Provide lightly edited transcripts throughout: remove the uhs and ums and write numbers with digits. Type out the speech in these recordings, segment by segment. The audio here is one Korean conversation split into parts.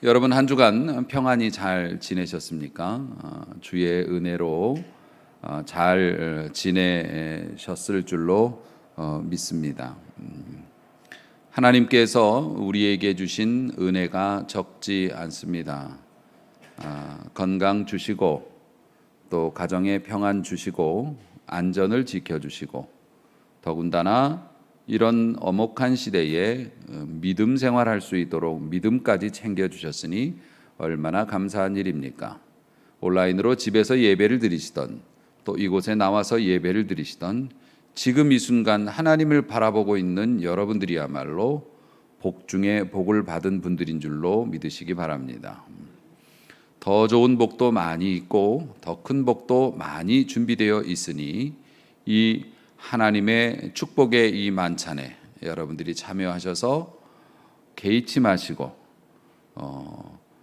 여러분 한 주간 평안히 잘 지내셨습니까? 주의 은혜로 잘 지내셨을 줄로 믿습니다. 하나님께서 우리에게 주신 은혜가 적지 않습니다. 건강 주시고 또 가정에 평안 주시고 안전을 지켜주시고 더군다나 이런 엄혹한 시대에 믿음 생활할 수 있도록 믿음까지 챙겨주셨으니 얼마나 감사한 일입니까? 온라인으로 집에서 예배를 드리시던 또 이곳에 나와서 예배를 드리시던 지금 이 순간 하나님을 바라보고 있는 여러분들이야말로 복 중에 복을 받은 분들인 줄로 믿으시기 바랍니다. 더 좋은 복도 많이 있고 더 큰 복도 많이 준비되어 있으니 이 하나님의 축복의 이 만찬에 여러분들이 참여하셔서 개의치 마시고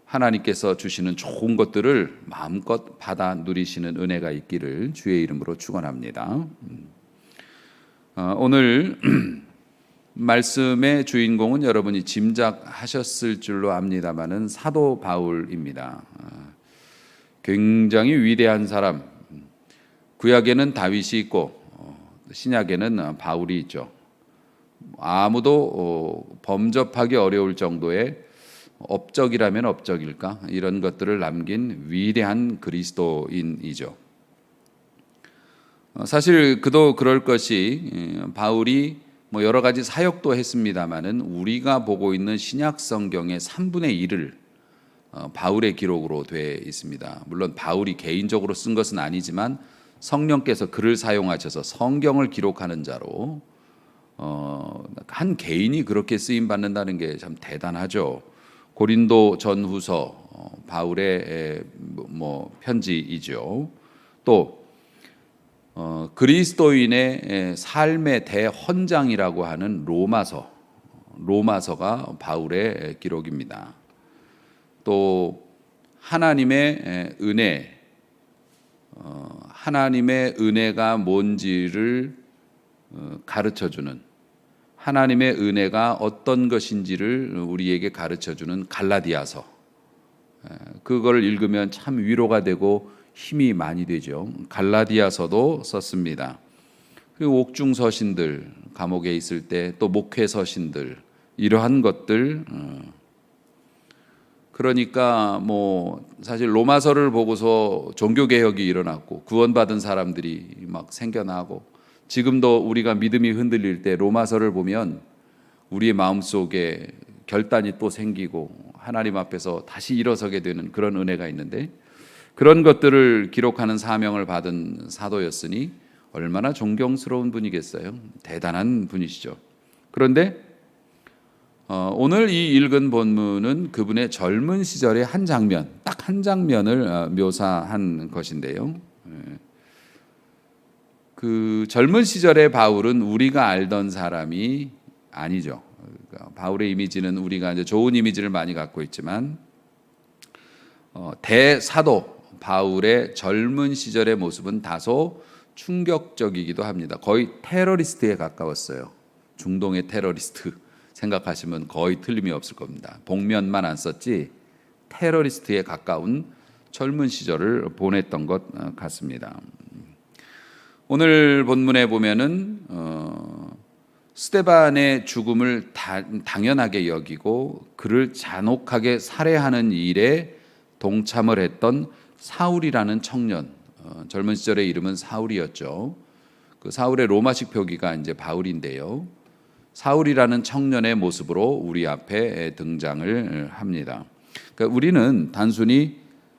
하나님께서 주시는 좋은 것들을 마음껏 받아 누리시는 은혜가 있기를 주의 이름으로 축원합니다. 오늘 말씀의 주인공은 여러분이 짐작하셨을 줄로 압니다마는 사도 바울입니다. 굉장히 위대한 사람. 구약에는 다윗이 있고 신약에는 바울이 있죠. 아무도 범접하기 어려울 정도의 업적이라면 업적일까? 이런 것들을 남긴 위대한 그리스도인이죠. 사실 그도 그럴 것이 바울이 여러 가지 사역도 했습니다마는 우리가 보고 있는 신약 성경의 3분의 1을 바울의 기록으로 되어 있습니다. 물론 바울이 개인적으로 쓴 것은 아니지만 성령께서 그를 사용하셔서 성경을 기록하는 자로 한 개인이 그렇게 쓰임 받는다는 게 참 대단하죠. 고린도 전후서 바울의 편지이죠. 또 그리스도인의 삶의 대헌장이라고 하는 로마서가 바울의 기록입니다. 또 하나님의 은혜가 뭔지를 가르쳐주는, 하나님의 은혜가 어떤 것인지를 우리에게 가르쳐주는 갈라디아서, 그걸 읽으면 참 위로가 되고 힘이 많이 되죠. 갈라디아서도 썼습니다. 그리고 옥중서신들, 감옥에 있을 때 또 목회서신들, 이러한 것들, 그러니까 사실 로마서를 보고서 종교개혁이 일어났고 구원받은 사람들이 막 생겨나고, 지금도 우리가 믿음이 흔들릴 때 로마서를 보면 우리의 마음속에 결단이 또 생기고 하나님 앞에서 다시 일어서게 되는 그런 은혜가 있는데, 그런 것들을 기록하는 사명을 받은 사도였으니 얼마나 존경스러운 분이겠어요. 대단한 분이시죠. 그런데 오늘 이 읽은 본문은 그분의 젊은 시절의 한 장면, 딱 한 장면을 묘사한 것인데요. 그 젊은 시절의 바울은 우리가 알던 사람이 아니죠. 그러니까 바울의 이미지는 우리가 이제 좋은 이미지를 많이 갖고 있지만 대사도 바울의 젊은 시절의 모습은 다소 충격적이기도 합니다. 거의 테러리스트에 가까웠어요. 중동의 테러리스트 생각하시면 거의 틀림이 없을 겁니다. 복면만 안 썼지 테러리스트에 가까운 젊은 시절을 보냈던 것 같습니다. 오늘 본문에 보면은 스데반의 죽음을 당연하게 여기고 그를 잔혹하게 살해하는 일에 동참을 했던 사울이라는 청년, 젊은 시절의 이름은 사울이었죠. 그 사울의 로마식 표기가 이제 바울인데요. 사울이라는 청년의 모습으로 우리 앞에 등장을 합니다. 그러니까 우리는 단순히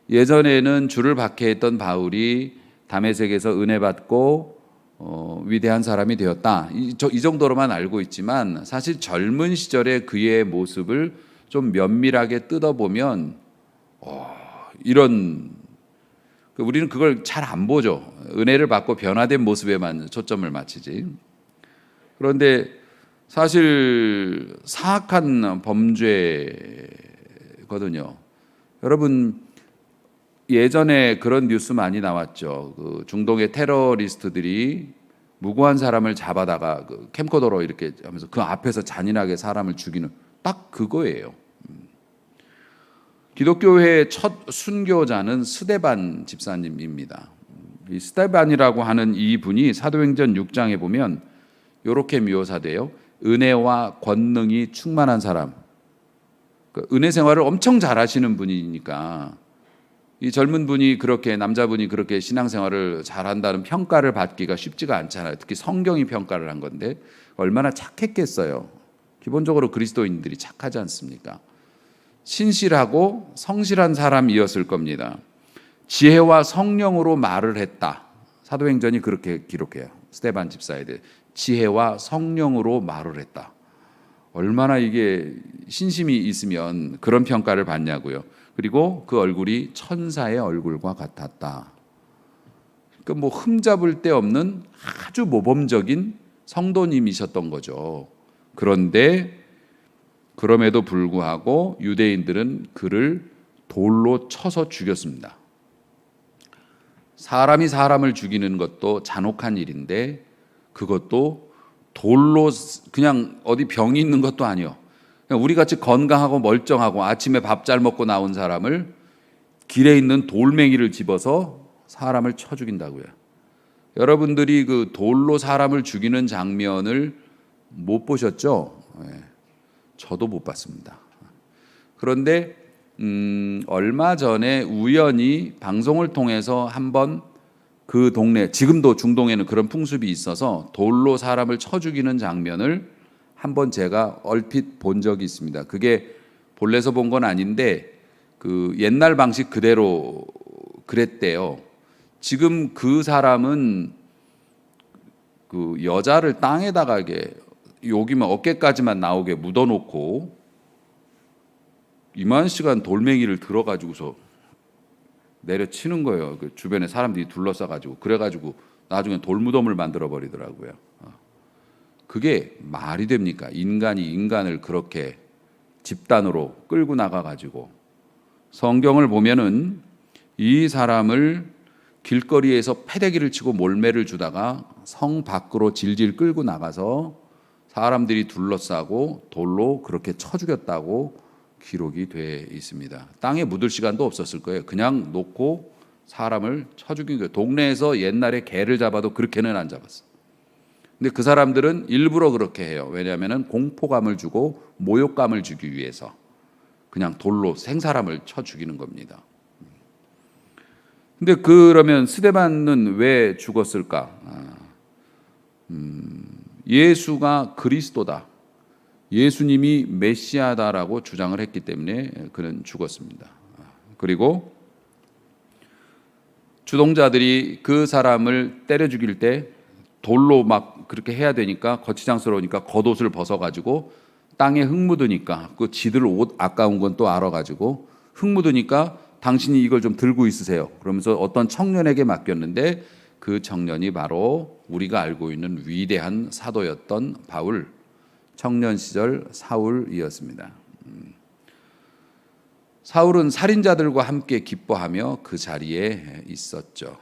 예전에는 주를 박해했던 바울이 다메섹에서 은혜 받고 위대한 사람이 되었다, 이 정도로만 알고 있지만 사실 젊은 시절의 그의 모습을 좀 면밀하게 뜯어보면 우리는 그걸 잘 안 보죠. 은혜를 받고 변화된 모습에만 초점을 맞추지. 그런데 사실 사악한 범죄거든요. 여러분 예전에 그런 뉴스 많이 나왔죠. 그 중동의 테러리스트들이 무고한 사람을 잡아다가 그 캠코더로 이렇게 하면서 그 앞에서 잔인하게 사람을 죽이는 딱 그거예요. 기독교회의 첫 순교자는 스데반 집사님입니다. 이 스데반이라고 하는 이 분이 사도행전 6장에 보면 이렇게 묘사돼요. 은혜와 권능이 충만한 사람. 은혜 생활을 엄청 잘하시는 분이니까 이 젊은 분이 그렇게, 남자분이 그렇게 신앙생활을 잘한다는 평가를 받기가 쉽지가 않잖아요. 특히 성경이 평가를 한 건데 얼마나 착했겠어요. 기본적으로 그리스도인들이 착하지 않습니까? 신실하고 성실한 사람이었을 겁니다. 지혜와 성령으로 말을 했다. 사도행전이 그렇게 기록해요. 스데반 집사에 대해 지혜와 성령으로 말을 했다. 얼마나 이게 신심이 있으면 그런 평가를 받냐고요. 그리고 그 얼굴이 천사의 얼굴과 같았다. 그러니까 뭐 흠잡을 데 없는 아주 모범적인 성도님이셨던 거죠. 그런데 그럼에도 불구하고 유대인들은 그를 돌로 쳐서 죽였습니다. 사람이 사람을 죽이는 것도 잔혹한 일인데 그것도 돌로, 그냥 어디 병이 있는 것도 아니요. 우리같이 건강하고 멀쩡하고 아침에 밥 잘 먹고 나온 사람을 길에 있는 돌멩이를 집어서 사람을 쳐 죽인다고요. 여러분들이 그 돌로 사람을 죽이는 장면을 못 보셨죠? 네. 저도 못 봤습니다. 그런데 얼마 전에 우연히 방송을 통해서 한번 그 동네, 지금도 중동에는 그런 풍습이 있어서 돌로 사람을 쳐 죽이는 장면을 한번 제가 얼핏 본 적이 있습니다. 그게 본래서 본 건 아닌데 그 옛날 방식 그대로 그랬대요. 지금 그 사람은 그 여자를 땅에다가 이게 여기만 어깨까지만 나오게 묻어놓고 이만 시간 돌멩이를 들어가지고서 내려치는 거예요. 그 주변에 사람들이 둘러싸가지고. 그래가지고 나중에 돌무덤을 만들어 버리더라고요. 그게 말이 됩니까? 인간이 인간을 그렇게 집단으로 끌고 나가가지고. 성경을 보면은 이 사람을 길거리에서 패대기를 치고 몰매를 주다가 성 밖으로 질질 끌고 나가서 사람들이 둘러싸고 돌로 그렇게 쳐 죽였다고 기록이 돼 있습니다. 땅에 묻을 시간도 없었을 거예요. 그냥 놓고 사람을 쳐 죽인 거예요. 동네에서 옛날에 개를 잡아도 그렇게는 안 잡았어. 근데 그 사람들은 일부러 그렇게 해요. 왜냐하면 공포감을 주고 모욕감을 주기 위해서 그냥 돌로 생사람을 쳐 죽이는 겁니다. 근데 그러면 스데반은 왜 죽었을까? 예수가 그리스도다. 예수님이 메시아다라고 주장을 했기 때문에 그는 죽었습니다. 그리고 주동자들이 그 사람을 때려 죽일 때 돌로 막 그렇게 해야 되니까 거치장스러우니까 겉옷을 벗어가지고 땅에 흙 묻으니까 그 지들 옷 아까운 건 또 알아가지고 흙 묻으니까 당신이 이걸 좀 들고 있으세요. 그러면서 어떤 청년에게 맡겼는데 그 청년이 바로 우리가 알고 있는 위대한 사도였던 바울, 청년 시절 사울이었습니다. 사울은 살인자들과 함께 기뻐하며 그 자리에 있었죠.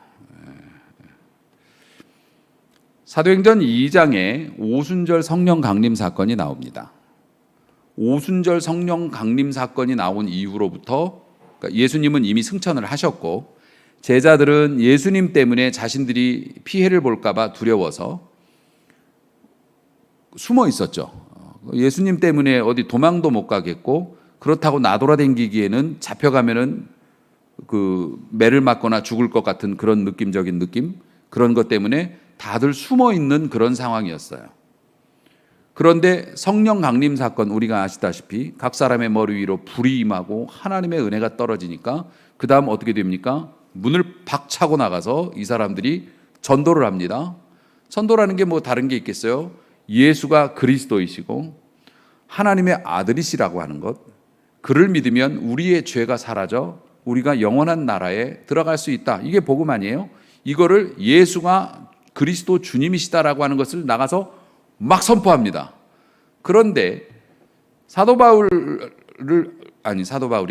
사도행전 2장에 오순절 성령 강림 사건이 나옵니다. 오순절 성령 강림 사건이 나온 이후로부터 그러니까 예수님은 이미 승천을 하셨고 제자들은 예수님 때문에 자신들이 피해를 볼까 봐 두려워서 숨어 있었죠. 예수님 때문에 어디 도망도 못 가겠고 그렇다고 나돌아다니기에는 잡혀가면은 그 매를 맞거나 죽을 것 같은 그런 느낌적인 느낌, 그런 것 때문에 다들 숨어 있는 그런 상황이었어요. 그런데 성령 강림 사건, 우리가 아시다시피 각 사람의 머리 위로 불이 임하고 하나님의 은혜가 떨어지니까 그 다음 어떻게 됩니까? 문을 박 차고 나가서 이 사람들이 전도를 합니다. 전도라는 게 뭐 다른 게 있겠어요? 예수가 그리스도이시고 하나님의 아들이시라고 하는 것, 그를 믿으면 우리의 죄가 사라져 우리가 영원한 나라에 들어갈 수 있다. 이게 복음 아니에요? 이거를 예수가 그리스도 주님이시다라고 하는 것을 나가서 막 선포합니다. 그런데 사도 바울이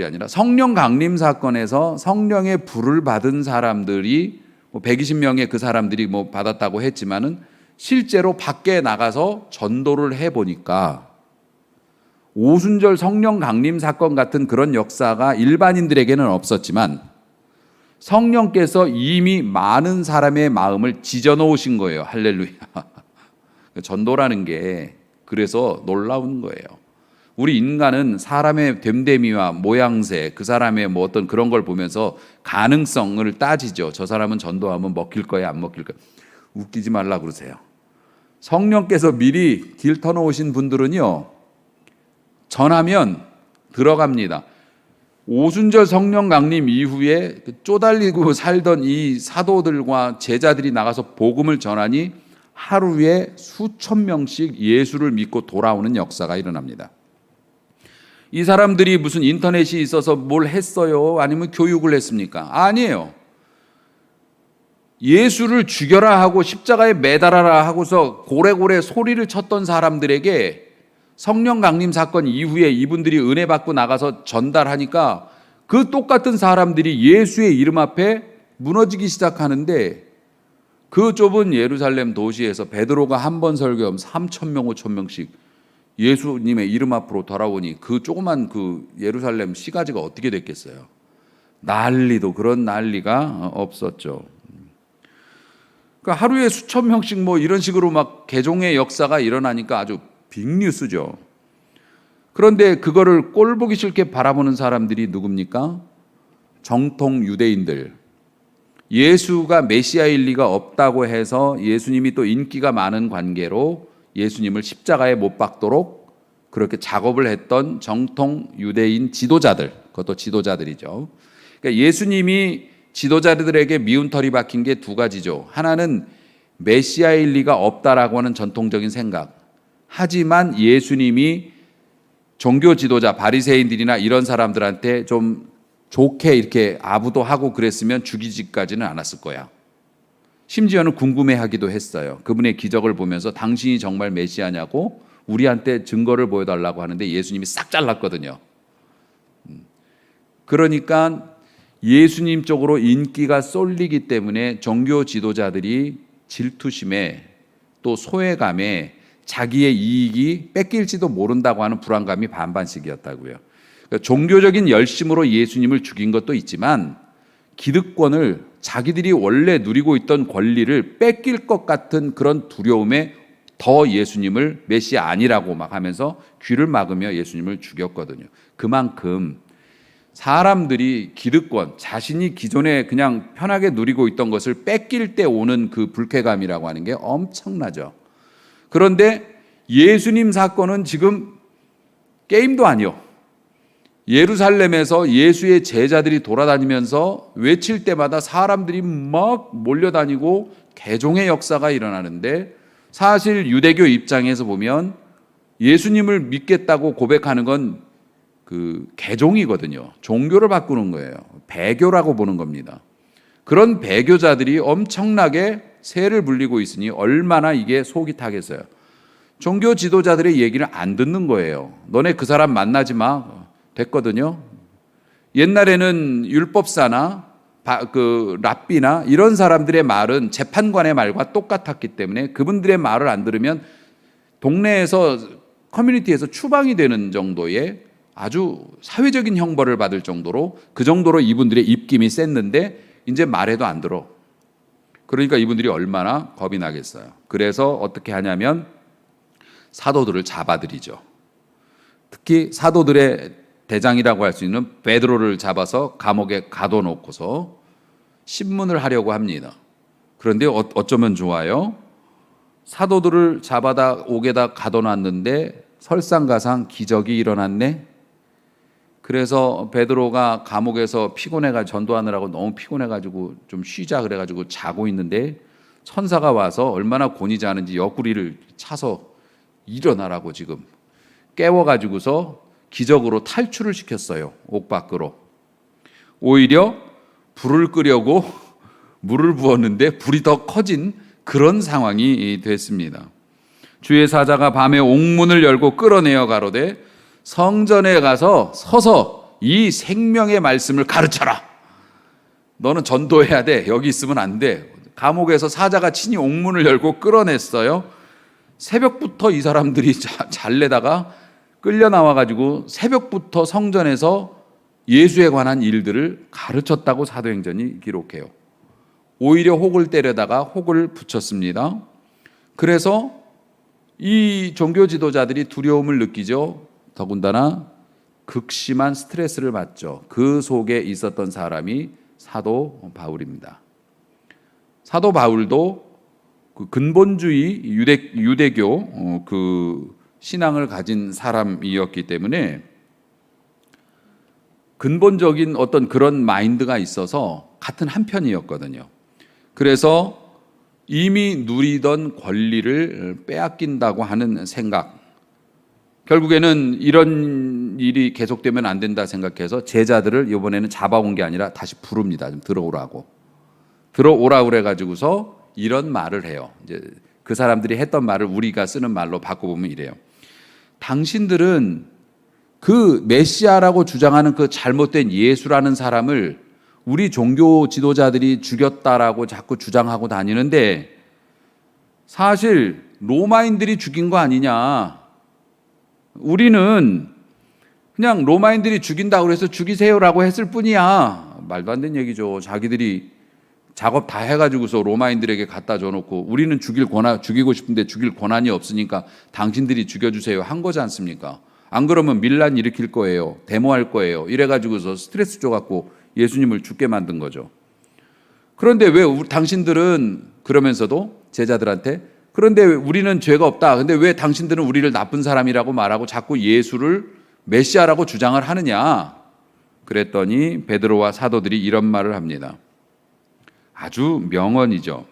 아니라 성령 강림 사건에서 성령의 불을 받은 사람들이 120명의 그 사람들이 받았다고 했지만은 실제로 밖에 나가서 전도를 해 보니까 오순절 성령 강림 사건 같은 그런 역사가 일반인들에게는 없었지만 성령께서 이미 많은 사람의 마음을 지져 놓으신 거예요. 할렐루야. 전도라는 게 그래서 놀라운 거예요. 우리 인간은 사람의 됨됨이와 모양새, 그 사람의 뭐 어떤 그런 걸 보면서 가능성을 따지죠. 저 사람은 전도하면 먹힐 거야, 안 먹힐 거야. 웃기지 말라 그러세요. 성령께서 미리 길 터놓으신 분들은요, 전하면 들어갑니다. 오순절 성령 강림 이후에 쪼달리고 살던 이 사도들과 제자들이 나가서 복음을 전하니 하루에 수천 명씩 예수를 믿고 돌아오는 역사가 일어납니다. 이 사람들이 무슨 인터넷이 있어서 뭘 했어요? 아니면 교육을 했습니까? 아니에요. 예수를 죽여라 하고 십자가에 매달아라 하고서 고래고래 소리를 쳤던 사람들에게 성령 강림 사건 이후에 이분들이 은혜 받고 나가서 전달하니까 그 똑같은 사람들이 예수의 이름 앞에 무너지기 시작하는데, 그 좁은 예루살렘 도시에서 베드로가 한 번 설교하면 3,000명, 5,000명씩 예수님의 이름 앞으로 돌아오니 그 조그만 그 예루살렘 시가지가 어떻게 됐겠어요? 난리도 그런 난리가 없었죠. 그러니까 하루에 수천 명씩 뭐 이런 식으로 막 개종의 역사가 일어나니까 아주 빅뉴스죠. 그런데 그거를 꼴보기 싫게 바라보는 사람들이 누굽니까? 정통 유대인들. 예수가 메시아일 리가 없다고 해서 예수님이 또 인기가 많은 관계로 예수님을 십자가에 못 박도록 그렇게 작업을 했던 정통 유대인 지도자들, 그것도 지도자들이죠. 그러니까 예수님이 지도자들에게 미운 털이 박힌 게 두 가지죠. 하나는 메시아일 리가 없다라고 하는 전통적인 생각. 하지만 예수님이 종교 지도자 바리새인들이나 이런 사람들한테 좀 좋게 이렇게 아부도 하고 그랬으면 죽이지까지는 않았을 거야. 심지어는 궁금해하기도 했어요. 그분의 기적을 보면서 당신이 정말 메시아냐고 우리한테 증거를 보여달라고 하는데 예수님이 싹 잘랐거든요. 그러니까 예수님 쪽으로 인기가 쏠리기 때문에 종교 지도자들이 질투심에 또 소외감에 자기의 이익이 뺏길지도 모른다고 하는 불안감이 반반씩이었다고요. 그러니까 종교적인 열심으로 예수님을 죽인 것도 있지만 기득권을, 자기들이 원래 누리고 있던 권리를 뺏길 것 같은 그런 두려움에 더 예수님을 메시아 아니라고 막 하면서 귀를 막으며 예수님을 죽였거든요. 그만큼 사람들이 기득권, 자신이 기존에 그냥 편하게 누리고 있던 것을 뺏길 때 오는 그 불쾌감이라고 하는 게 엄청나죠. 그런데 예수님 사건은 지금 게임도 아니요. 예루살렘에서 예수의 제자들이 돌아다니면서 외칠 때마다 사람들이 막 몰려다니고 개종의 역사가 일어나는데, 사실 유대교 입장에서 보면 예수님을 믿겠다고 고백하는 건 그 개종이거든요. 종교를 바꾸는 거예요. 배교라고 보는 겁니다. 그런 배교자들이 엄청나게 세를 불리고 있으니 얼마나 이게 속이 타겠어요. 종교 지도자들의 얘기를 안 듣는 거예요. 너네 그 사람 만나지 마. 됐거든요. 옛날에는 율법사나 그 랍비나 이런 사람들의 말은 재판관의 말과 똑같았기 때문에 그분들의 말을 안 들으면 동네에서, 커뮤니티에서 추방이 되는 정도의 아주 사회적인 형벌을 받을 정도로, 그 정도로 이분들의 입김이 셌는데 이제 말해도 안 들어. 그러니까 이분들이 얼마나 겁이 나겠어요. 그래서 어떻게 하냐면 사도들을 잡아들이죠. 특히 사도들의 대장이라고 할 수 있는 베드로를 잡아서 감옥에 가둬놓고서 신문을 하려고 합니다. 그런데 어쩌면 좋아요. 사도들을 잡아다 옥에다 가둬놨는데 설상가상 기적이 일어났네. 그래서 베드로가 감옥에서 피곤해가 전도하느라고 너무 피곤해가지고 좀 쉬자 그래가지고 자고 있는데 천사가 와서 얼마나 곤이지 않은지 옆구리를 차서 일어나라고 지금 깨워가지고서 기적으로 탈출을 시켰어요. 옥 밖으로. 오히려 불을 끄려고 물을 부었는데 불이 더 커진 그런 상황이 됐습니다. 주의 사자가 밤에 옥문을 열고 끌어내어 가로되 성전에 가서 서서 이 생명의 말씀을 가르쳐라. 너는 전도해야 돼. 여기 있으면 안 돼. 감옥에서 사자가 친히 옥문을 열고 끌어냈어요. 새벽부터 이 사람들이 잘내다가 끌려 나와 가지고 새벽부터 성전에서 예수에 관한 일들을 가르쳤다고 사도행전이 기록해요. 오히려 혹을 때려다가 혹을 붙였습니다. 그래서 이 종교 지도자들이 두려움을 느끼죠. 더군다나 극심한 스트레스를 받죠. 그 속에 있었던 사람이 사도 바울입니다. 사도 바울도 그 근본주의 유대교 그 신앙을 가진 사람이었기 때문에 근본적인 어떤 그런 마인드가 있어서 같은 한편이었거든요. 그래서 이미 누리던 권리를 빼앗긴다고 하는 생각, 결국에는 이런 일이 계속되면 안 된다 생각해서 제자들을 이번에는 잡아온 게 아니라 다시 부릅니다. 좀 들어오라고 그래가지고서 이런 말을 해요. 이제 그 사람들이 했던 말을 우리가 쓰는 말로 바꿔보면 이래요. 당신들은 그 메시아라고 주장하는 그 잘못된 예수라는 사람을 우리 종교 지도자들이 죽였다라고 자꾸 주장하고 다니는데 사실 로마인들이 죽인 거 아니냐. 우리는 그냥 로마인들이 죽인다고 해서 죽이세요라고 했을 뿐이야. 말도 안 되는 얘기죠. 자기들이 작업 다 해가지고서 로마인들에게 갖다 줘놓고 우리는 죽이고 싶은데 죽일 권한이 없으니까 당신들이 죽여주세요 한 거지 않습니까? 안 그러면 밀란 일으킬 거예요. 데모할 거예요. 이래가지고서 스트레스 줘갖고 예수님을 죽게 만든 거죠. 그런데 왜 당신들은 그러면서도 제자들한테 그런데 우리는 죄가 없다. 근데 왜 당신들은 우리를 나쁜 사람이라고 말하고 자꾸 예수를 메시아라고 주장을 하느냐? 그랬더니 베드로와 사도들이 이런 말을 합니다. 아주 명언이죠.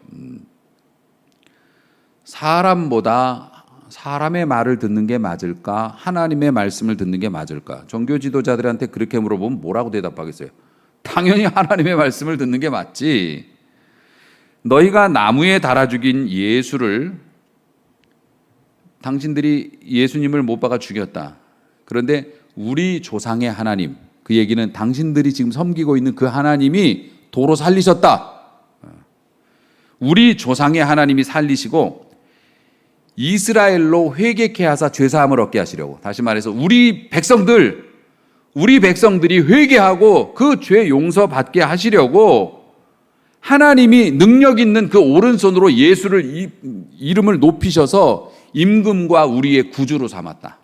사람보다 사람의 말을 듣는 게 맞을까? 하나님의 말씀을 듣는 게 맞을까? 종교 지도자들한테 그렇게 물어보면 뭐라고 대답하겠어요? 당연히 하나님의 말씀을 듣는 게 맞지. 너희가 나무에 달아 죽인 예수를 당신들이 예수님을 못 박아 죽였다. 그런데 우리 조상의 하나님, 그 얘기는 당신들이 지금 섬기고 있는 그 하나님이 도로 살리셨다. 우리 조상의 하나님이 살리시고 이스라엘로 회개케 하사 죄사함을 얻게 하시려고. 다시 말해서 우리 백성들이 회개하고 그 죄 용서받게 하시려고 하나님이 능력 있는 그 오른손으로 예수를 이름을 높이셔서 임금과 우리의 구주로 삼았다.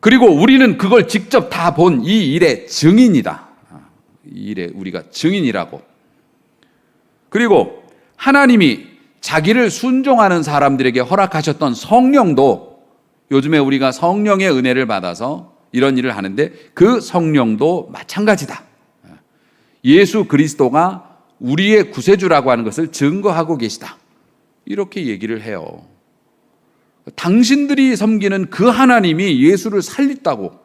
그리고 우리는 그걸 직접 다 본 이 일의 증인이다. 이 일에 우리가 증인이라고. 그리고 하나님이 자기를 순종하는 사람들에게 허락하셨던 성령도 요즘에 우리가 성령의 은혜를 받아서 이런 일을 하는데 그 성령도 마찬가지다. 예수 그리스도가 우리의 구세주라고 하는 것을 증거하고 계시다. 이렇게 얘기를 해요. 당신들이 섬기는 그 하나님이 예수를 살렸다고.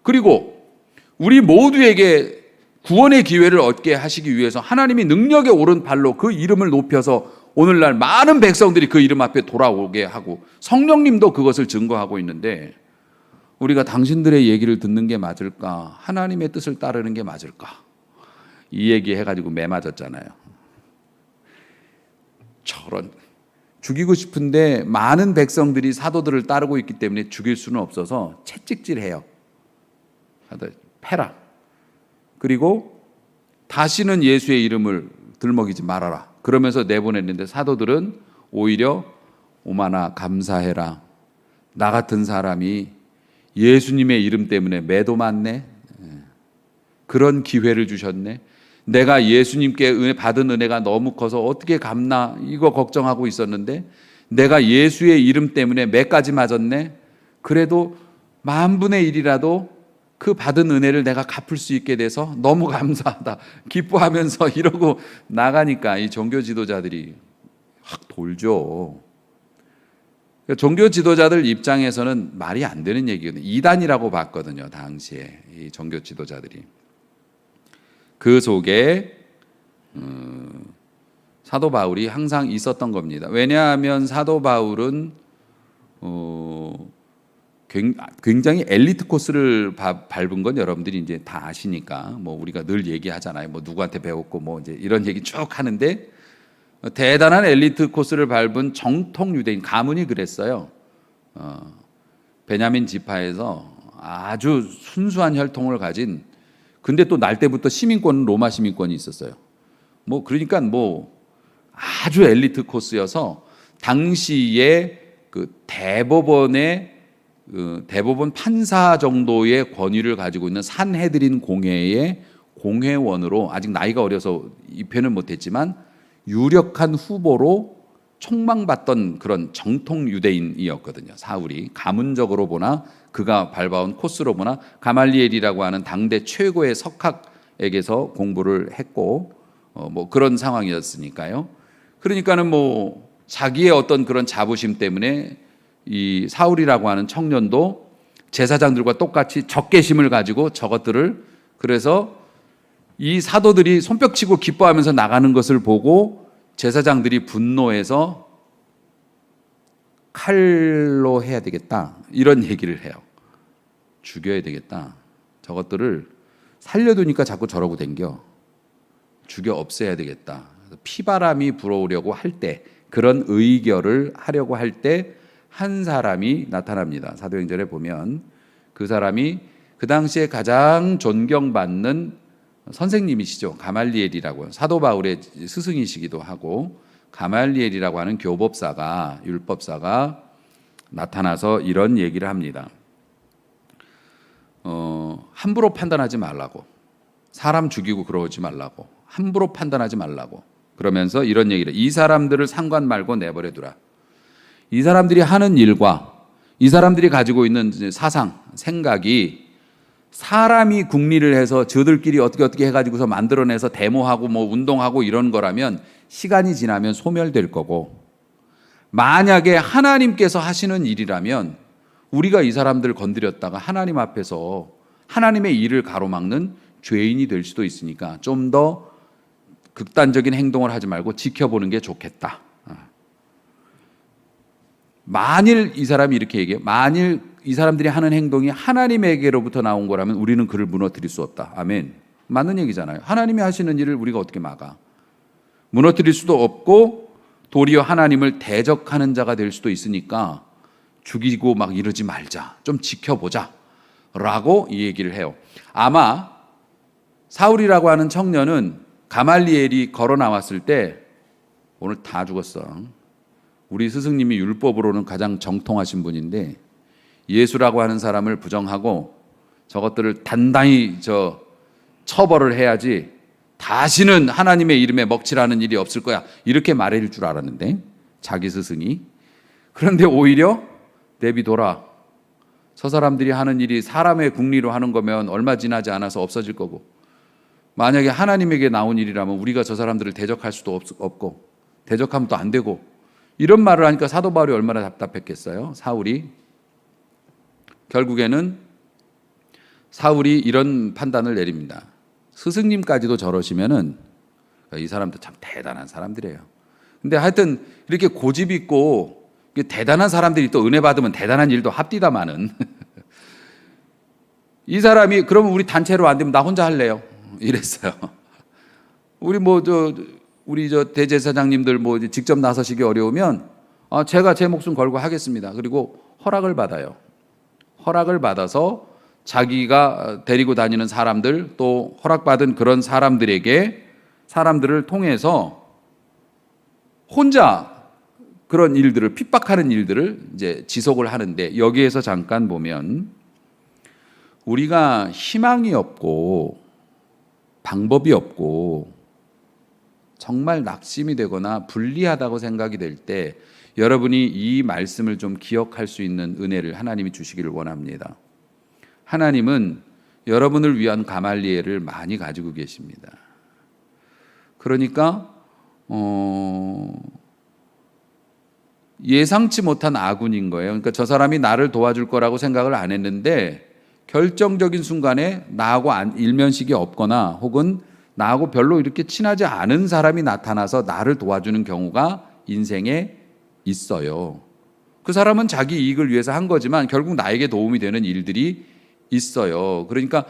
그리고 우리 모두에게 구원의 기회를 얻게 하시기 위해서 하나님이 능력의 오른팔로 그 이름을 높여서 오늘날 많은 백성들이 그 이름 앞에 돌아오게 하고 성령님도 그것을 증거하고 있는데 우리가 당신들의 얘기를 듣는 게 맞을까? 하나님의 뜻을 따르는 게 맞을까? 이 얘기 해가지고 매 맞았잖아요. 저런 죽이고 싶은데 많은 백성들이 사도들을 따르고 있기 때문에 죽일 수는 없어서 채찍질해요. 패라. 그리고 다시는 예수의 이름을 들먹이지 말아라. 그러면서 내보냈는데 사도들은 오히려 오마나 감사해라. 나 같은 사람이 예수님의 이름 때문에 매도 맞네. 그런 기회를 주셨네. 내가 예수님께 받은 은혜가 너무 커서 어떻게 갚나 이거 걱정하고 있었는데 내가 예수의 이름 때문에 매까지 맞았네. 그래도 10,000분의 1이라도 그 받은 은혜를 내가 갚을 수 있게 돼서 너무 감사하다. 기뻐하면서 이러고 나가니까 이 종교 지도자들이 확 돌죠. 종교 지도자들 입장에서는 말이 안 되는 얘기거든요. 이단이라고 봤거든요. 당시에 이 종교 지도자들이. 그 속에 사도 바울이 항상 있었던 겁니다. 왜냐하면 사도 바울은 굉장히 엘리트 코스를 밟은 건 여러분들이 이제 다 아시니까 뭐 우리가 늘 얘기하잖아요. 뭐 누구한테 배웠고 뭐 이제 이런 얘기 쭉 하는데 대단한 엘리트 코스를 밟은 정통 유대인 가문이 그랬어요. 베냐민 지파에서 아주 순수한 혈통을 가진, 근데 또 날 때부터 시민권은 로마 시민권이 있었어요. 그러니까 아주 엘리트 코스여서 당시에 그 대법원 판사 정도의 권위를 가지고 있는 산헤드린 공회의 공회원으로, 아직 나이가 어려서 입회는 못했지만 유력한 후보로 촉망받던 그런 정통 유대인이었거든요. 사울이 가문적으로 보나 그가 밟아온 코스로 보나 가말리엘이라고 하는 당대 최고의 석학에게서 공부를 했고 그런 상황이었으니까요. 그러니까는 자기의 어떤 그런 자부심 때문에 이 사울이라고 하는 청년도 제사장들과 똑같이 적개심을 가지고 저것들을, 그래서 이 사도들이 손뼉치고 기뻐하면서 나가는 것을 보고 제사장들이 분노해서 칼로 해야 되겠다 이런 얘기를 해요. 죽여야 되겠다. 저것들을 살려두니까 자꾸 저러고 댕겨. 죽여 없애야 되겠다. 피바람이 불어오려고 할 때, 그런 의결을 하려고 할 때 한 사람이 나타납니다. 사도행전에 보면 그 사람이 그 당시에 가장 존경받는 선생님이시죠. 가말리엘이라고, 사도 바울의 스승이시기도 하고 가말리엘이라고 하는 교법사가, 율법사가 나타나서 이런 얘기를 합니다. 함부로 판단하지 말라고, 사람 죽이고 그러지 말라고, 함부로 판단하지 말라고, 그러면서 이런 얘기를, 이 사람들을 상관 말고 내버려 두라. 이 사람들이 하는 일과 이 사람들이 가지고 있는 사상, 생각이 사람이 궁리를 해서 저들끼리 어떻게 해가지고서 만들어내서 데모하고 운동하고 이런 거라면 시간이 지나면 소멸될 거고, 만약에 하나님께서 하시는 일이라면 우리가 이 사람들을 건드렸다가 하나님 앞에서 하나님의 일을 가로막는 죄인이 될 수도 있으니까 좀 더 극단적인 행동을 하지 말고 지켜보는 게 좋겠다. 만일 이 사람이 이렇게 얘기해요. 만일 이 사람들이 하는 행동이 하나님에게로부터 나온 거라면 우리는 그를 무너뜨릴 수 없다. 아멘. 맞는 얘기잖아요. 하나님이 하시는 일을 우리가 어떻게 막아? 무너뜨릴 수도 없고 도리어 하나님을 대적하는 자가 될 수도 있으니까 죽이고 막 이러지 말자. 좀 지켜보자. 라고 이 얘기를 해요. 아마 사울이라고 하는 청년은 가말리엘이 걸어 나왔을 때 오늘 다 죽었어. 우리 스승님이 율법으로는 가장 정통하신 분인데 예수라고 하는 사람을 부정하고 저것들을 단단히 처벌을 해야지 다시는 하나님의 이름에 먹칠하는 일이 없을 거야. 이렇게 말해줄 줄 알았는데 자기 스승이. 그런데 오히려 내비둬라. 저 사람들이 하는 일이 사람의 궁리로 하는 거면 얼마 지나지 않아서 없어질 거고, 만약에 하나님에게 나온 일이라면 우리가 저 사람들을 대적할 수도 없고 대적하면 또 안 되고, 이런 말을 하니까 사도 바울이 얼마나 답답했겠어요. 사울이. 결국에는 사울이 이런 판단을 내립니다. 스승님까지도 저러시면은 이 사람도 참 대단한 사람들이에요. 근데 하여튼 이렇게 고집 있고 대단한 사람들이 또 은혜 받으면 대단한 일도 합디다마는 이 사람이 그러면 우리 단체로 안 되면 나 혼자 할래요. 이랬어요. 우리 대제사장님들 직접 나서시기 어려우면 제가 제 목숨 걸고 하겠습니다. 그리고 허락을 받아요. 허락을 받아서 자기가 데리고 다니는 사람들, 또 허락받은 그런 사람들을 통해서 혼자 그런 일들을, 핍박하는 일들을 이제 지속을 하는데, 여기에서 잠깐 보면 우리가 희망이 없고 방법이 없고 정말 낙심이 되거나 불리하다고 생각이 될 때 여러분이 이 말씀을 좀 기억할 수 있는 은혜를 하나님이 주시기를 원합니다. 하나님은 여러분을 위한 가말리엘을 많이 가지고 계십니다. 그러니까 예상치 못한 아군인 거예요. 그러니까 저 사람이 나를 도와줄 거라고 생각을 안 했는데 결정적인 순간에 나하고 일면식이 없거나 혹은 나하고 별로 이렇게 친하지 않은 사람이 나타나서 나를 도와주는 경우가 인생에 있어요. 그 사람은 자기 이익을 위해서 한 거지만 결국 나에게 도움이 되는 일들이 있어요. 그러니까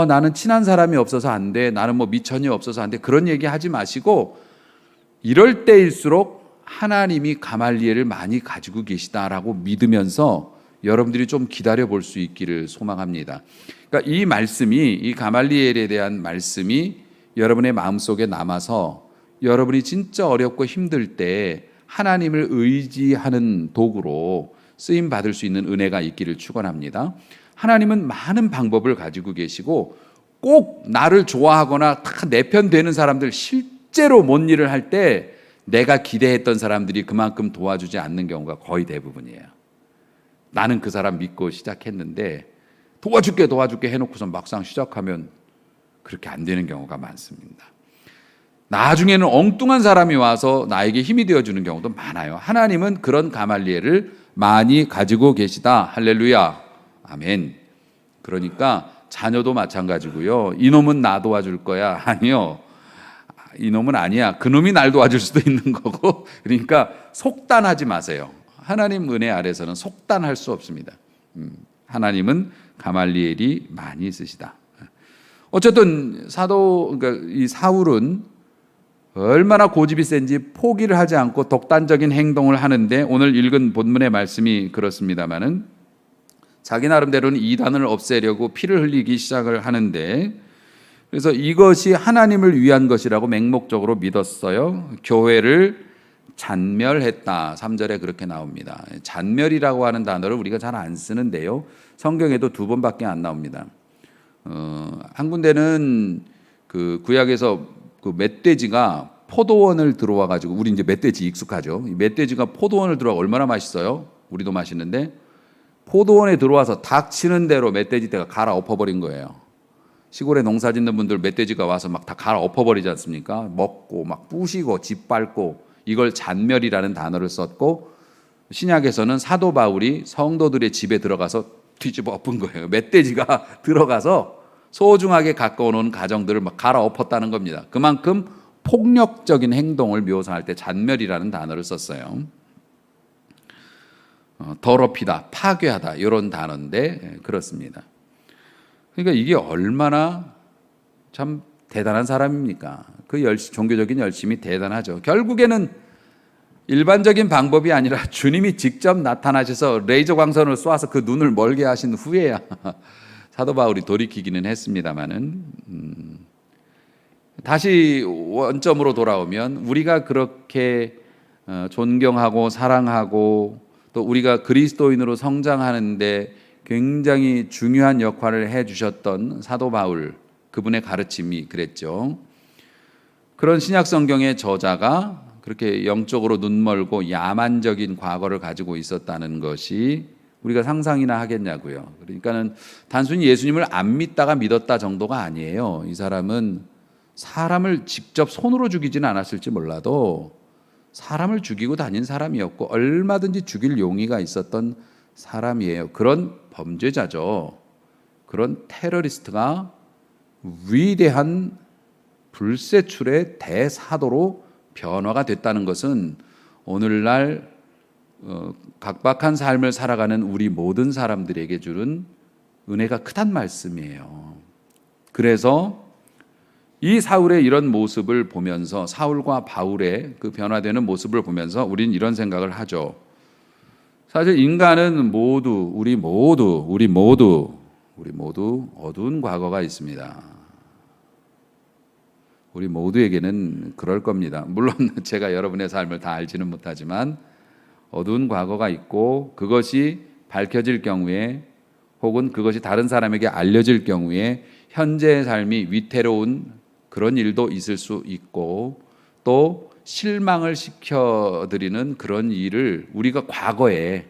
나는 친한 사람이 없어서 안 돼, 나는 미천이 없어서 안 돼, 그런 얘기 하지 마시고 이럴 때일수록 하나님이 가말리엘을 많이 가지고 계시다라고 믿으면서 여러분들이 좀 기다려 볼 수 있기를 소망합니다. 그러니까 이 말씀이, 이 가말리엘에 대한 말씀이 여러분의 마음속에 남아서 여러분이 진짜 어렵고 힘들 때 하나님을 의지하는 도구로 쓰임 받을 수 있는 은혜가 있기를 축원합니다. 하나님은 많은 방법을 가지고 계시고 꼭 나를 좋아하거나 다 내 편 되는 사람들, 실제로 뭔 일을 할 때 내가 기대했던 사람들이 그만큼 도와주지 않는 경우가 거의 대부분이에요. 나는 그 사람 믿고 시작했는데 도와줄게 해놓고서 막상 시작하면 그렇게 안 되는 경우가 많습니다. 나중에는 엉뚱한 사람이 와서 나에게 힘이 되어주는 경우도 많아요. 하나님은 그런 가말리엘을 많이 가지고 계시다. 할렐루야. 아멘. 그러니까 자녀도 마찬가지고요. 이놈은 나 도와줄 거야. 아니요. 이놈은 아니야. 그놈이 날 도와줄 수도 있는 거고. 그러니까 속단하지 마세요. 하나님 은혜 아래서는 속단할 수 없습니다. 하나님은 가말리엘이 많이 쓰시다. 어쨌든 그러니까 이 사울은 얼마나 고집이 센지 포기를 하지 않고 독단적인 행동을 하는데, 오늘 읽은 본문의 말씀이 그렇습니다마는 자기 나름대로는 이단을 없애려고 피를 흘리기 시작을 하는데, 그래서 이것이 하나님을 위한 것이라고 맹목적으로 믿었어요. 교회를 잔멸했다. 3절에 그렇게 나옵니다. 잔멸이라고 하는 단어를 우리가 잘 안 쓰는데요, 성경에도 2번밖에 안 나옵니다. 한 군데는 그 구약에서 그 멧돼지가 포도원을 들어와 가지고, 우리 이제 멧돼지 익숙하죠. 멧돼지가 포도원을 들어와 얼마나 맛있어요? 우리도 맛있는데 포도원에 들어와서 닥치는 대로 멧돼지 떼가 갈아 엎어버린 거예요. 시골에 농사 짓는 분들 멧돼지가 와서 막 다 갈아 엎어버리지 않습니까? 먹고 막 부시고 짓밟고. 이걸 잔멸이라는 단어를 썼고, 신약에서는 사도 바울이 성도들의 집에 들어가서 뒤집어 엎은 거예요. 멧돼지가 들어가서 소중하게 가까워 놓은 가정들을 막 갈아 엎었다는 겁니다. 그만큼 폭력적인 행동을 묘사할 때 잔멸이라는 단어를 썼어요. 더럽히다, 파괴하다 이런 단어인데 그렇습니다. 그러니까 이게 얼마나 참 대단한 사람입니까? 그 종교적인 열심이 대단하죠. 결국에는 일반적인 방법이 아니라 주님이 직접 나타나셔서 레이저 광선을 쏘아서 그 눈을 멀게 하신 후에야 사도 바울이 돌이키기는 했습니다마는, 다시 원점으로 돌아오면 우리가 그렇게 존경하고 사랑하고 또 우리가 그리스도인으로 성장하는데 굉장히 중요한 역할을 해주셨던 사도 바울, 그분의 가르침이 그랬죠. 그런 신약 성경의 저자가 그렇게 영적으로 눈멀고 야만적인 과거를 가지고 있었다는 것이 우리가 상상이나 하겠냐고요. 그러니까는 단순히 예수님을 안 믿다가 믿었다 정도가 아니에요. 이 사람은 사람을 직접 손으로 죽이지는 않았을지 몰라도 사람을 죽이고 다닌 사람이었고 얼마든지 죽일 용의가 있었던 사람이에요. 그런 범죄자죠. 그런 테러리스트가 위대한 불세출의 대사도로 변화가 됐다는 것은 오늘날 각박한 삶을 살아가는 우리 모든 사람들에게 주는 은혜가 크단 말씀이에요. 그래서 이 사울의 이런 모습을 보면서, 사울과 바울의 그 변화되는 모습을 보면서 우리는 이런 생각을 하죠. 사실 인간은 우리 모두 어두운 과거가 있습니다. 우리 모두에게는 그럴 겁니다. 물론 제가 여러분의 삶을 다 알지는 못하지만 어두운 과거가 있고, 그것이 밝혀질 경우에 혹은 그것이 다른 사람에게 알려질 경우에 현재의 삶이 위태로운 그런 일도 있을 수 있고, 또 실망을 시켜드리는 그런 일을 우리가 과거에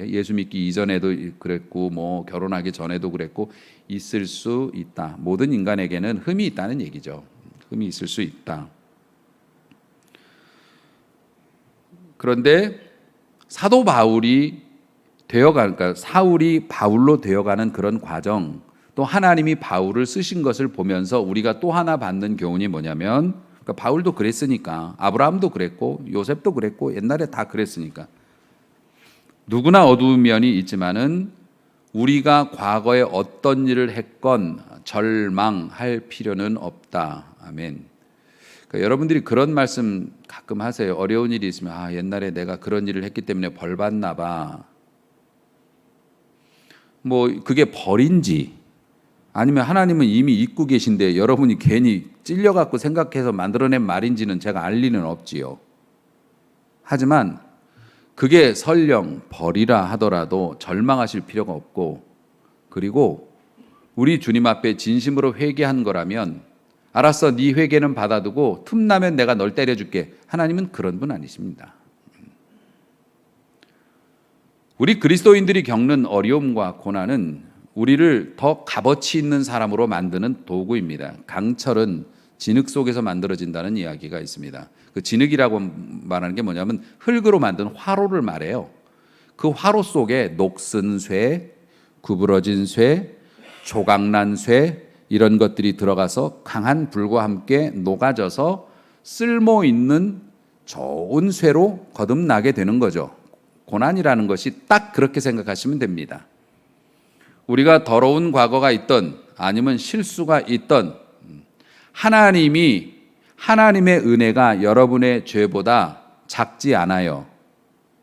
예수 믿기 이전에도 그랬고 뭐 결혼하기 전에도 그랬고 있을 수 있다. 모든 인간에게는 흠이 있다는 얘기죠. 흠이 있을 수 있다. 그런데 사도 바울이 그러니까 사울이 바울로 되어가는 그런 과정, 또 하나님이 바울을 쓰신 것을 보면서 우리가 또 하나 받는 교훈이 뭐냐면, 그러니까 바울도 그랬으니까, 아브라함도 그랬고 요셉도 그랬고 옛날에 다 그랬으니까 누구나 어두운 면이 있지만은 우리가 과거에 어떤 일을 했건 절망할 필요는 없다. 아멘. 그러니까 여러분들이 그런 말씀 가끔 하세요. 어려운 일이 있으면 옛날에 내가 그런 일을 했기 때문에 벌 받나 봐. 뭐 그게 벌인지 아니면 하나님은 이미 잊고 계신데 여러분이 괜히 찔려갖고 생각해서 만들어낸 말인지는 제가 알 리는 없지요. 하지만 그게 설령 벌이라 하더라도 절망하실 필요가 없고, 그리고 우리 주님 앞에 진심으로 회개한 거라면 알았어, 네 회개는 받아두고 틈나면 내가 널 때려줄게. 하나님은 그런 분 아니십니다. 우리 그리스도인들이 겪는 어려움과 고난은 우리를 더 값어치 있는 사람으로 만드는 도구입니다. 강철은 진흙 속에서 만들어진다는 이야기가 있습니다. 그 진흙이라고 말하는 게 뭐냐면 흙으로 만든 화로를 말해요. 그 화로 속에 녹슨 쇠, 구부러진 쇠, 조각난 쇠 이런 것들이 들어가서 강한 불과 함께 녹아져서 쓸모 있는 좋은 쇠로 거듭나게 되는 거죠. 고난이라는 것이 딱 그렇게 생각하시면 됩니다. 우리가 더러운 과거가 있던 아니면 실수가 있던 하나님의 은혜가 여러분의 죄보다 작지 않아요.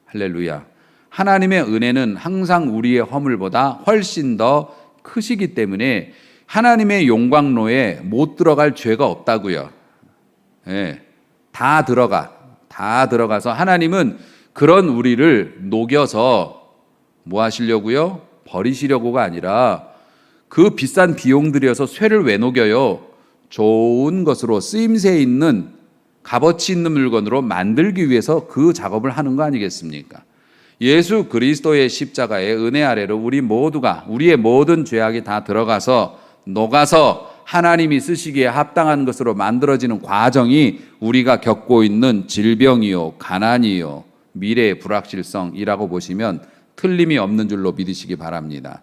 할렐루야. 하나님의 은혜는 항상 우리의 허물보다 훨씬 더 크시기 때문에 하나님의 용광로에 못 들어갈 죄가 없다고요. 예, 다 들어가서 하나님은 그런 우리를 녹여서 뭐 하시려고요? 버리시려고가 아니라 그 비싼 비용 들여서 쇠를 왜 녹여요? 좋은 것으로 쓰임새 있는 값어치 있는 물건으로 만들기 위해서 그 작업을 하는 거 아니겠습니까? 예수 그리스도의 십자가의 은혜 아래로 우리 모두가 우리의 모든 죄악이 다 들어가서 녹아서 하나님이 쓰시기에 합당한 것으로 만들어지는 과정이 우리가 겪고 있는 질병이요, 가난이요, 미래의 불확실성이라고 보시면 틀림이 없는 줄로 믿으시기 바랍니다.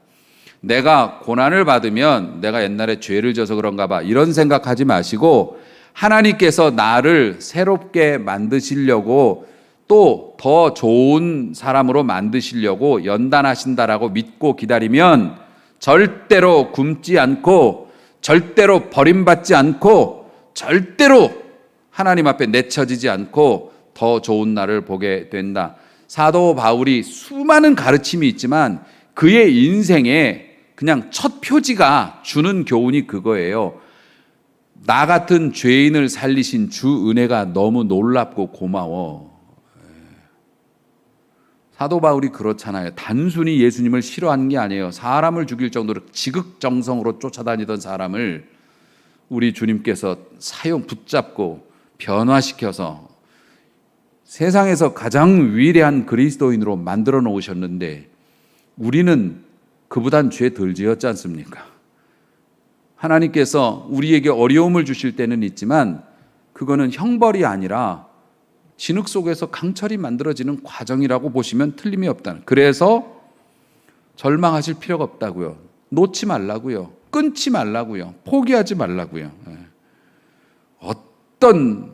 내가 고난을 받으면 내가 옛날에 죄를 져서 그런가 봐 이런 생각하지 마시고 하나님께서 나를 새롭게 만드시려고 또 더 좋은 사람으로 만드시려고 연단하신다라고 믿고 기다리면 절대로 굶지 않고 절대로 버림받지 않고 절대로 하나님 앞에 내쳐지지 않고 더 좋은 날을 보게 된다. 사도 바울이 수많은 가르침이 있지만 그의 인생에 그냥 첫 표지가 주는 교훈이 그거예요. 나 같은 죄인을 살리신 주 은혜가 너무 놀랍고 고마워. 사도 바울이 그렇잖아요. 단순히 예수님을 싫어하는 게 아니에요. 사람을 죽일 정도로 지극정성으로 쫓아다니던 사람을 우리 주님께서 붙잡고 변화시켜서 세상에서 가장 위대한 그리스도인으로 만들어 놓으셨는데 우리는 그보단 죄 덜 지었지 않습니까? 하나님께서 우리에게 어려움을 주실 때는 있지만 그거는 형벌이 아니라 진흙 속에서 강철이 만들어지는 과정이라고 보시면 틀림이 없다는. 그래서 절망하실 필요가 없다고요. 놓지 말라고요. 끊지 말라고요. 포기하지 말라고요. 어떤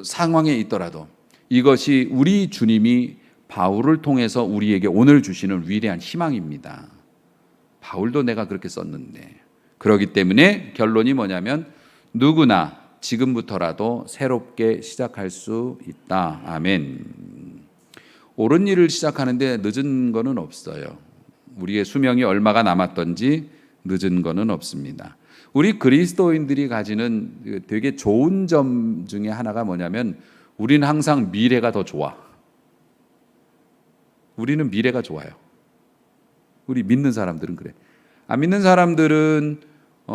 상황에 있더라도 이것이 우리 주님이 바울을 통해서 우리에게 오늘 주시는 위대한 희망입니다. 바울도 내가 그렇게 썼는데. 그렇기 때문에 결론이 뭐냐면 누구나 지금부터라도 새롭게 시작할 수 있다. 아멘. 옳은 일을 시작하는데 늦은 거는 없어요. 우리의 수명이 얼마가 남았던지 늦은 거는 없습니다. 우리 그리스도인들이 가지는 되게 좋은 점 중에 하나가 뭐냐면 우리는 항상 미래가 더 좋아. 우리는 미래가 좋아요. 우리 믿는 사람들은 그래. 안 믿는 사람들은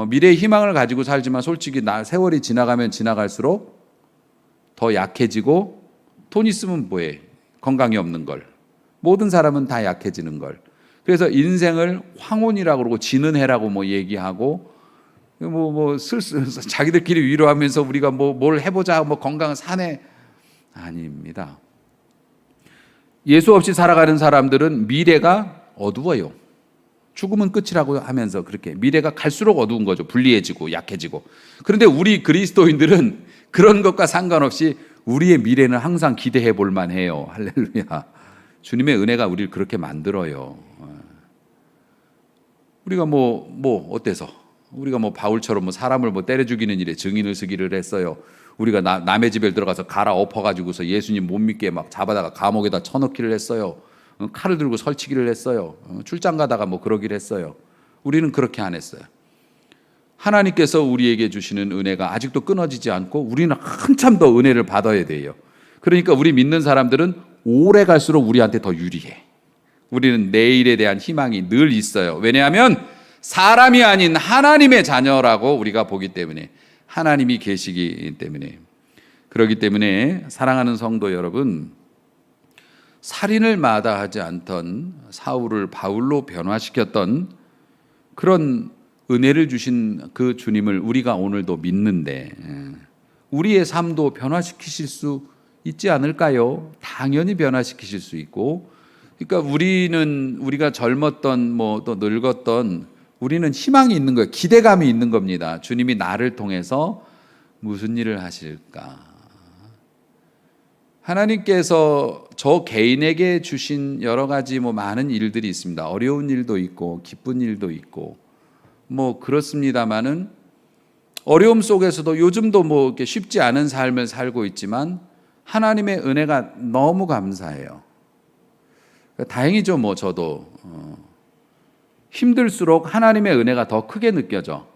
미래의 희망을 가지고 살지만 솔직히 세월이 지나가면 지나갈수록 더 약해지고 돈 있으면 뭐해? 건강이 없는 걸. 모든 사람은 다 약해지는 걸. 그래서 인생을 황혼이라고 그러고 지는 해라고 뭐 얘기하고 자기들끼리 위로하면서 우리가 뭘 해보자 건강은 사네. 아닙니다. 예수 없이 살아가는 사람들은 미래가 어두워요. 죽음은 끝이라고 하면서 그렇게 미래가 갈수록 어두운 거죠. 불리해지고 약해지고. 그런데 우리 그리스도인들은 그런 것과 상관없이 우리의 미래는 항상 기대해 볼 만해요. 할렐루야. 주님의 은혜가 우리를 그렇게 만들어요. 우리가 어때서? 우리가 바울처럼 사람을 때려 죽이는 일에 증인을 쓰기를 했어요. 우리가 남의 집에 들어가서 갈아 엎어가지고서 예수님 못 믿게 막 잡아다가 감옥에다 쳐넣기를 했어요. 칼을 들고 설치기를 했어요. 출장 가다가 뭐 그러기를 했어요. 우리는 그렇게 안 했어요. 하나님께서 우리에게 주시는 은혜가 아직도 끊어지지 않고 우리는 한참 더 은혜를 받아야 돼요. 그러니까 우리 믿는 사람들은 오래 갈수록 우리한테 더 유리해. 우리는 내일에 대한 희망이 늘 있어요. 왜냐하면 사람이 아닌 하나님의 자녀라고 우리가 보기 때문에, 하나님이 계시기 때문에. 그렇기 때문에 사랑하는 성도 여러분, 살인을 마다하지 않던 사울을 바울로 변화시켰던 그런 은혜를 주신 그 주님을 우리가 오늘도 믿는데 우리의 삶도 변화시키실 수 있지 않을까요? 당연히 변화시키실 수 있고, 그러니까 우리가 젊었던 뭐 또 늙었던 우리는 희망이 있는 거예요. 기대감이 있는 겁니다. 주님이 나를 통해서 무슨 일을 하실까? 하나님께서 저 개인에게 주신 여러 가지 뭐 많은 일들이 있습니다. 어려운 일도 있고 기쁜 일도 있고 뭐 그렇습니다만은, 어려움 속에서도 요즘도 뭐 이렇게 쉽지 않은 삶을 살고 있지만 하나님의 은혜가 너무 감사해요. 다행이죠. 뭐 저도 힘들수록 하나님의 은혜가 더 크게 느껴져.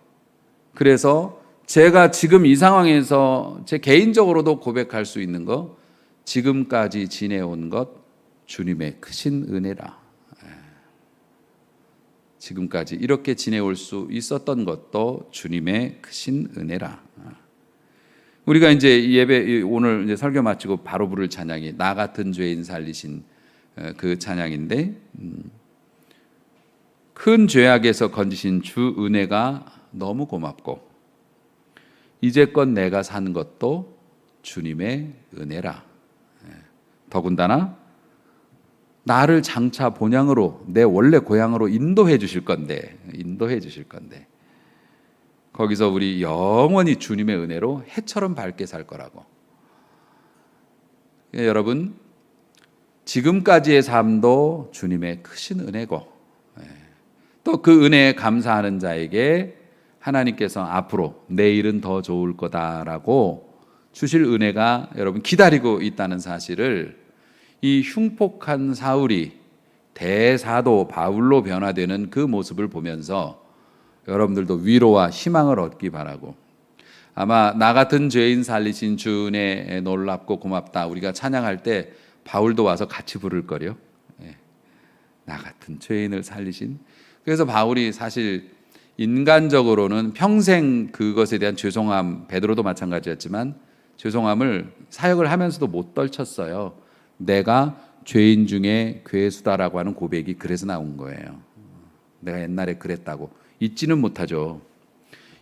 그래서 제가 지금 이 상황에서 제 개인적으로도 고백할 수 있는 거, 지금까지 지내온 것 주님의 크신 은혜라. 지금까지 이렇게 지내올 수 있었던 것도 주님의 크신 은혜라. 우리가 이제 예배 오늘 이제 설교 마치고 바로 부를 찬양이 나 같은 죄인 살리신 그 찬양인데, 큰 죄악에서 건지신 주 은혜가 너무 고맙고 이제껏 내가 산 것도 주님의 은혜라. 더군다나 나를 장차 본향으로, 내 원래 고향으로 인도해 주실 건데 거기서 우리 영원히 주님의 은혜로 해처럼 밝게 살 거라고. 여러분, 지금까지의 삶도 주님의 크신 은혜고, 또 그 은혜에 감사하는 자에게 하나님께서 앞으로 내일은 더 좋을 거다라고 주실 은혜가 여러분 기다리고 있다는 사실을 이 흉폭한 사울이 대사도 바울로 변화되는 그 모습을 보면서 여러분들도 위로와 희망을 얻기 바라고, 아마 나 같은 죄인 살리신 주 은혜 놀랍고 고맙다 우리가 찬양할 때 바울도 와서 같이 부를 거요. 나 같은 죄인을 살리신. 그래서 바울이 사실 인간적으로는 평생 그것에 대한 죄송함, 베드로도 마찬가지였지만 죄송함을 사역을 하면서도 못 떨쳤어요. 내가 죄인 중에 괴수다라고 하는 고백이 그래서 나온 거예요. 내가 옛날에 그랬다고. 잊지는 못하죠.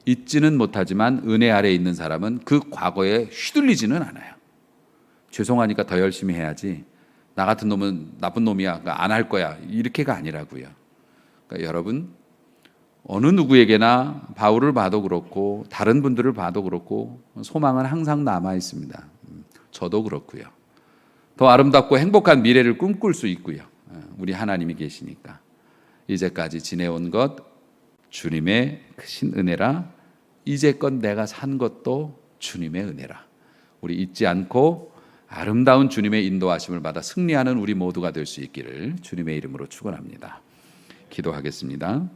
잊지는 못하지만 은혜 아래에 있는 사람은 그 과거에 휘둘리지는 않아요. 죄송하니까 더 열심히 해야지, 나 같은 놈은 나쁜 놈이야, 안 할 거야, 이렇게가 아니라고요. 그러니까 여러분, 어느 누구에게나 바울을 봐도 그렇고 다른 분들을 봐도 그렇고 소망은 항상 남아 있습니다. 저도 그렇고요. 더 아름답고 행복한 미래를 꿈꿀 수 있고요. 우리 하나님이 계시니까. 이제까지 지내온 것 주님의 크신 은혜라. 이제껏 내가 산 것도 주님의 은혜라. 우리 잊지 않고 아름다운 주님의 인도하심을 받아 승리하는 우리 모두가 될 수 있기를 주님의 이름으로 축원합니다. 기도하겠습니다.